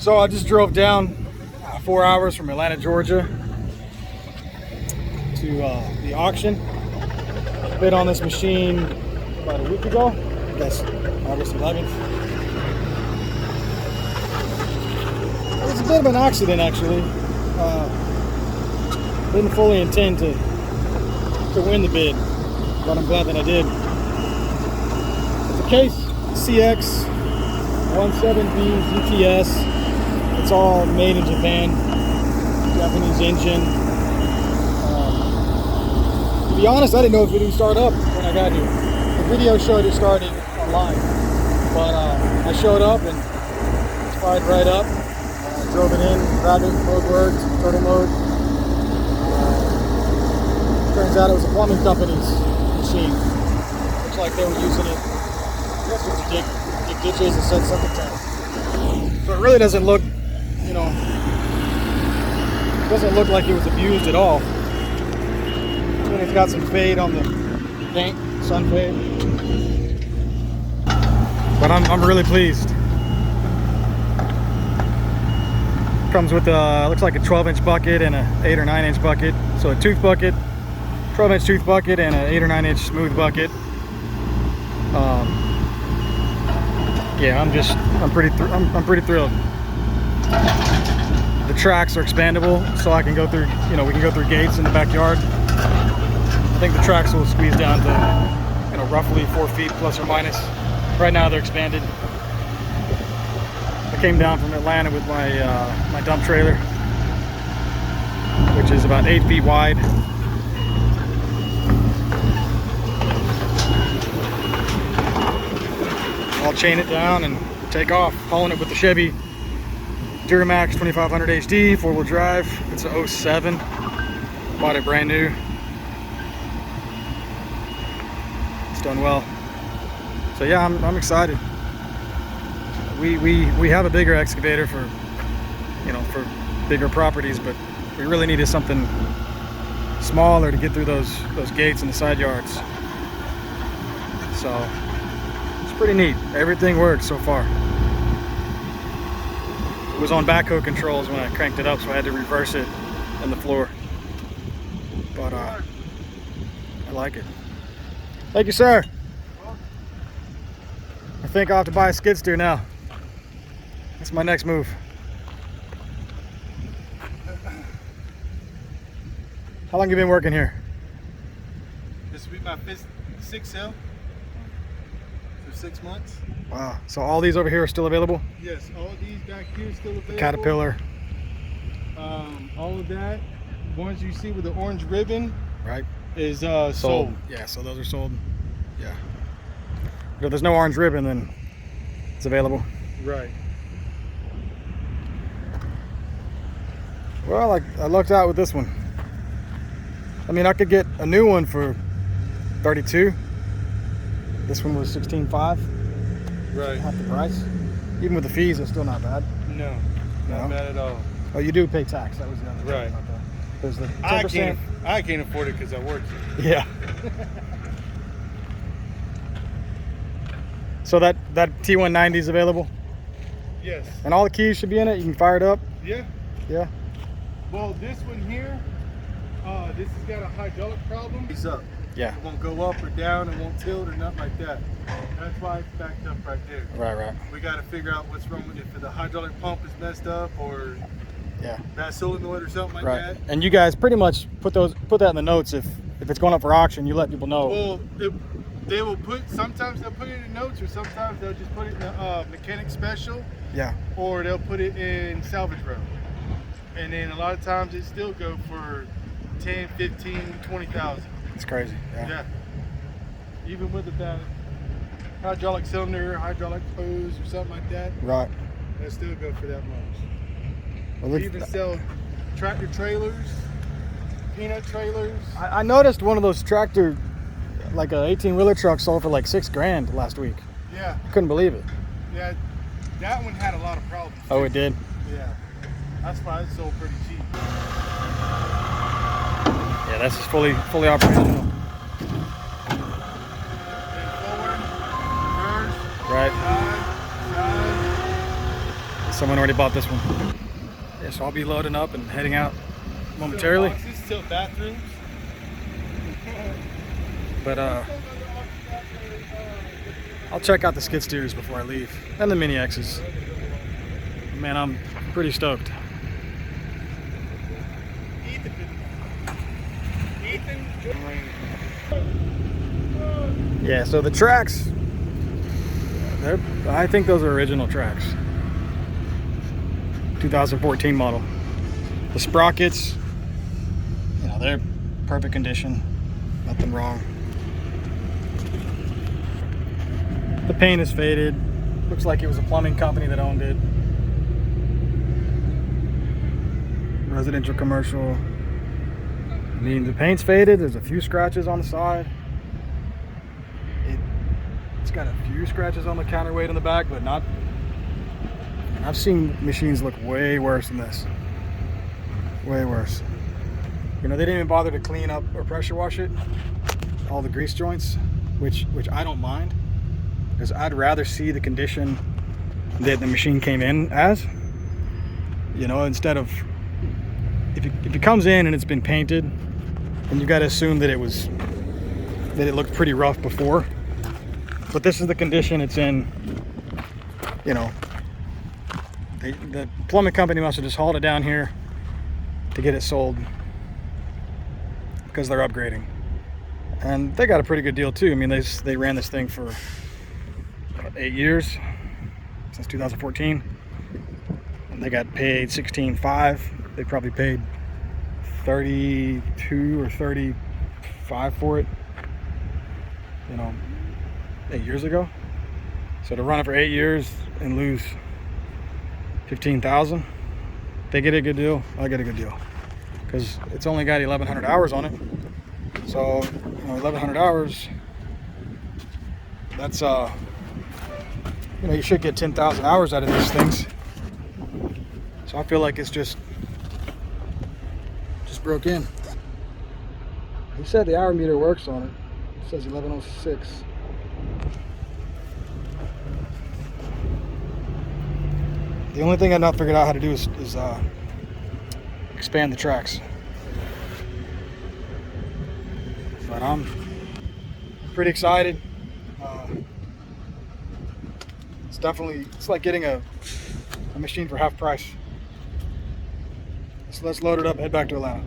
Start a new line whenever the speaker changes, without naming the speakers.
So I just drove down 4 hours from Atlanta, Georgia to the auction. Bid on this machine about a week ago. That's August 11th. It was a bit of an accident, actually. Didn't fully intend to win the bid, but I'm glad that I did. It's a Case CX 17B ZTS. It's all made in Japan, Japanese engine. To be honest, I didn't know if it would start up when I got here. The video showed it starting online, but I showed up and it fired right up. Drove it in, grabbed it, mode worked, turtle mode. Turns out it was a plumbing company's machine. Looks like they were using it, I guess, to dig ditches and set septic tanks. So it really doesn't look, you know, it doesn't look like it was abused at all. And it's got some fade on the paint, sun fade. But I'm really pleased. Comes with looks like a 12-inch bucket and a 8 or 9-inch bucket. So a tooth bucket, 12-inch tooth bucket, and an 8 or 9-inch smooth bucket. Yeah, I'm pretty thrilled. The tracks are expandable, so I can go through, you know, we can go through gates in the backyard. I think the tracks will squeeze down to, you know, roughly 4 feet plus or minus. Right now they're expanded. I came down from Atlanta with my my dump trailer, which is about 8 feet wide. I'll chain it down and take off, hauling it with the Chevy Duramax 2500 HD 4-wheel drive. It's a 07. Bought it brand new. It's done well. So yeah, I'm excited. We have a bigger excavator for, you know, for bigger properties, but we really needed something smaller to get through those gates in the side yards. So it's pretty neat. Everything works so far. It was on backhoe controls when I cranked it up, so I had to reverse it in the floor. But I like it. Thank you, sir. I think I'll have to buy a skid steer now. That's my next move. How long have you been working here?
This will be my sixth sale. For 6 months.
Wow. So all these over here are still available?
Yes, all these back here are still available.
The Caterpillar.
All of that. Ones you see with the orange ribbon.
Right.
Is sold.
Yeah, so those are sold. Yeah. But if there's no orange ribbon, then it's available.
Right.
Well, I lucked out with this one. I mean, I could get a new one for $32. This one was $16.5.
Right.
Half the price. Even with the fees, it's still not bad.
No, not bad at all.
Oh, you do pay tax. That was the other thing.
Right.
About that. There's the 10%.
I can't afford it because I work here.
Yeah. So that T190 is available?
Yes.
And all the keys should be in it? You can fire it up?
Yeah.
Yeah.
Well, this one here, this has got a hydraulic problem. It's up.
Yeah.
It won't go up or down, it won't tilt or nothing like that. That's why it's backed up right there.
Right.
We got to figure out what's wrong with it. If the hydraulic pump is messed up or bad solenoid or something like that.
And you guys pretty much put that in the notes. If it's going up for auction, you let people know.
Well, they will sometimes they'll put it in notes, or sometimes they'll just put it in the mechanic special.
Yeah.
Or they'll put it in salvage row. And then a lot of times it still go for 10, 15, 20,000.
It's crazy.
Yeah. Even with a bad hydraulic cylinder, hydraulic hose, or something like that.
Right.
They still go for that much.
Well,
We even sell tractor trailers, peanut trailers.
I noticed one of those tractor, like a 18-wheeler truck, sold for like $6,000 last week.
Yeah.
I couldn't believe it.
Yeah. That one had a lot of problems.
Oh, it did?
Yeah. That's why it sold pretty cheap.
Yeah, this is fully operational.
Then forward, reverse,
Right.
side.
Someone already bought this one. Yeah, so I'll be loading up and heading out momentarily.
Still boxes, still bathrooms.
But I'll check out the skid steers before I leave, and the Mini X's. Man, I'm pretty stoked. Yeah, so the tracks, I think those are original tracks. 2014 model. The sprockets, you know, they're perfect condition, nothing wrong. The paint is faded. Looks like it was a plumbing company that owned it. Residential, commercial. I mean, the paint's faded. There's a few scratches on the side. It's got a few scratches on the counterweight in the back, but not. I've seen machines look way worse than this. Way worse. You know, they didn't even bother to clean up or pressure wash it. All the grease joints, which I don't mind, because I'd rather see the condition that the machine came in as. You know, instead of if it comes in and it's been painted, and you got to assume that it looked pretty rough before. But this is the condition it's in. You know, the plumbing company must have just hauled it down here to get it sold because they're upgrading, and they got a pretty good deal too. I mean, they ran this thing for what, 8 years, since 2014, and they got paid $16.5. They probably paid 32 or 35 for it, you know, 8 years ago. So to run it for 8 years and lose 15,000, they get a good deal. I get a good deal because it's only got 1,100 hours on it. So, you know, 1,100 hours. That's you know, you should get 10,000 hours out of these things. So I feel like it's just broke in. He said the hour meter works on it. It says 1106. The only thing I've not figured out how to do is expand the tracks. But I'm pretty excited. It's like getting a machine for half price. So let's load it up and head back to Atlanta.